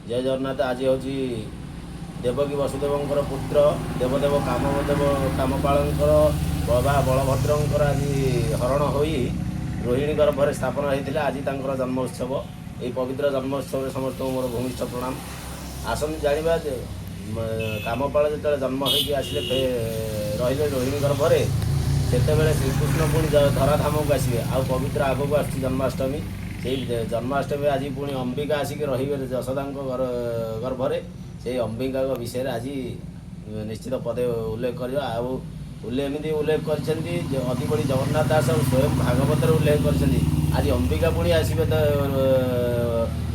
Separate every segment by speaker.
Speaker 1: जय जगन्नाथ। आज हूँ देवकी वसुदेवंकर पुत्र देवदेव कामदेव कामपालंकर बाबा बलभद्रंकर आज हरण हो रोहिणी गर्भर स्थापना होता। आज तांकर जन्मोत्सव। ये पवित्र जन्मोत्सव समस्त मोर भूमिष्ठ प्रणाम। आसन जाना कामपाल जो जन्म होगी आसिले रही रोहिणी गर्भरे से श्रीकृष्ण पुणी धराधाम को आसवे। आ पवित्र आगक आस जन्माष्टमी से जन्माष्टमी आज पुणी अंबिका आसिक रे यशोदा गर्भरे से अंबिका विषय आज निश्चित पदे उल्लेख कर एमती उल्लेख कर अति बड़ी जगन्नाथ दास और स्वयं भागवत उल्लेख कर आज अंबिका पुणी आसवे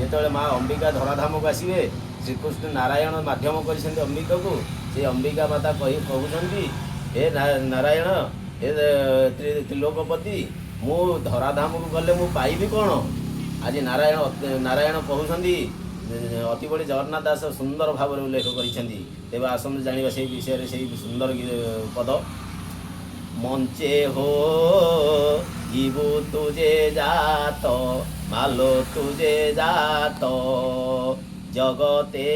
Speaker 1: जो माँ अंबिका धराधाम को आसवे श्रीकृष्ण नारायण माध्यम कर अंबिका को से अंबिका माता कहते हे नारायण हे त्रिलोकपति मु धराधाम को गले मु पाइबी कौन। आज नारायण कहते अति बड़ी जगन्नाथ दास सुंदर भाव उल्लेख कर आसन जाना से विषय से सुंदर पद मंचे हो इबु तुझे जात मालो तुझे जात जगते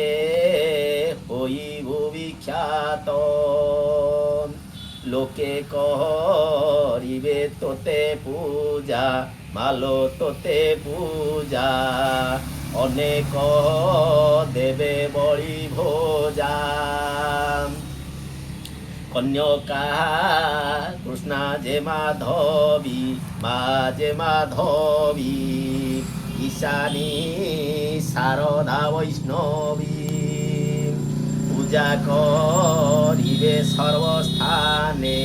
Speaker 1: होइबु विख्यात लोके करिबे तोते पूजा मालो तोते पूजा अनेक देवे बड़ी भोजा कन्यका कृष्णा जे माधवी माँ जे माधवी ईशानी शारदा वैष्णवी पूजा करिबे सर्वस्थाने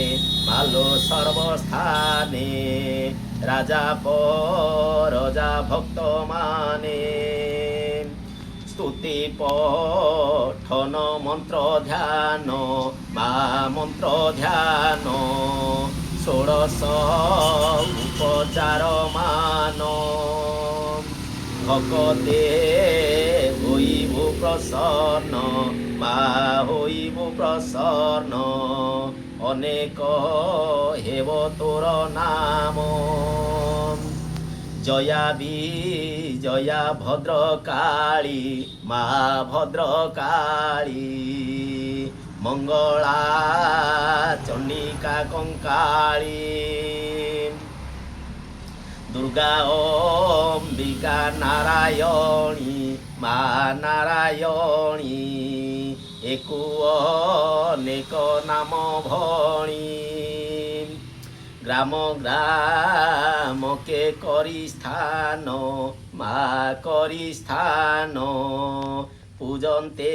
Speaker 1: मालो सर्वस्थाने राजा प्रजा भक्त माने स्तुति पठन मंत्र ध्यान माँ मंत्र ध्यान षोड़श उपचार मान भगते होइबु प्रसन्न माँ होइबु प्रसन्न अनेक हेब तोर नाम जया जया भद्रकाली माँ भद्रकाली मंगला चंडिका कंकाली दुर्गा अंबिका नारायणी माँ नारायणी एकु अनेक नाम भणी ग्राम ग्राम के करी स्थान माँ करी स्थान पूजन्ते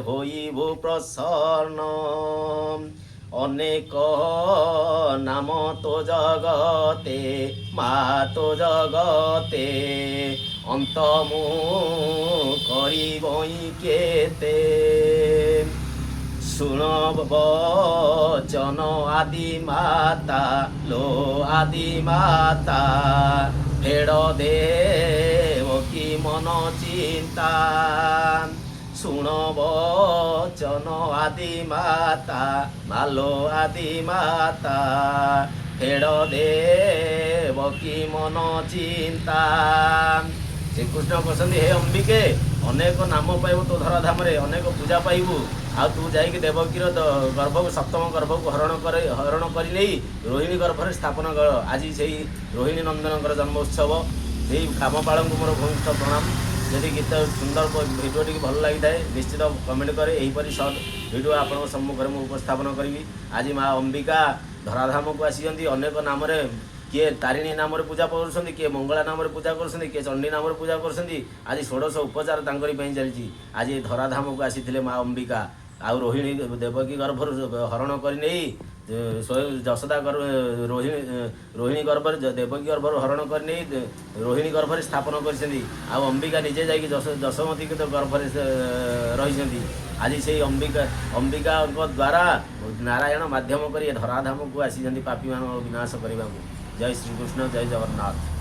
Speaker 1: होइबु प्रसन्न अनेक नाम तो जगते माँ तो जगते अंतमु करिबई केते सुन वचन आदि माता लो आदि माता फेड़ देव की मन चिंता सुन वचन आदि माता मालो आदि माता फेड़ देव की मन चिंता श्रीकृष्ण कहते हे अंबिके अनेक नाम पाइबू तो धराधाम अनेक पूजा पाइबू आ तू जाइक देवकीर गर्भ को सप्तम गर्भ को हरण कर रोहिणी गर्भर स्थापना कर। आज से रोहिणी नंदन जन्मोत्सव से कामपाल को मोर भूमिष्ठ प्रणाम। यदि गीत सुंदर भिडियो टी भल लगी था निश्चित कमेंट करे यहीपरि सर्ट भिडियो आपण सम्मुखें मुझे उपस्थापन करी। आज माँ अंबिका धराधाम को आसी अनेक नाम किए तारिणी नाम पूजा कर किए मंगला नाम पूजा कर किए चंडी नाम पूजा कर। आज षोड़श उपचार चली आज धराधाम को आसी माँ अंबिका आ रोहिणी देवकी गर्भर हरण कर स्वयं यशोदा रोहिणी गर्भ देवकी गर्भ हरण कर रोहिणी गर्भ स्थापन कर अंबिका निजे जाकि जशोमती गर्भ रही। आज से अंबिका द्वारा नारायण माध्यम कर धराधाम को आसी पापी मान विनाश करने। जय श्रीकृष्ण जय जगन्नाथ।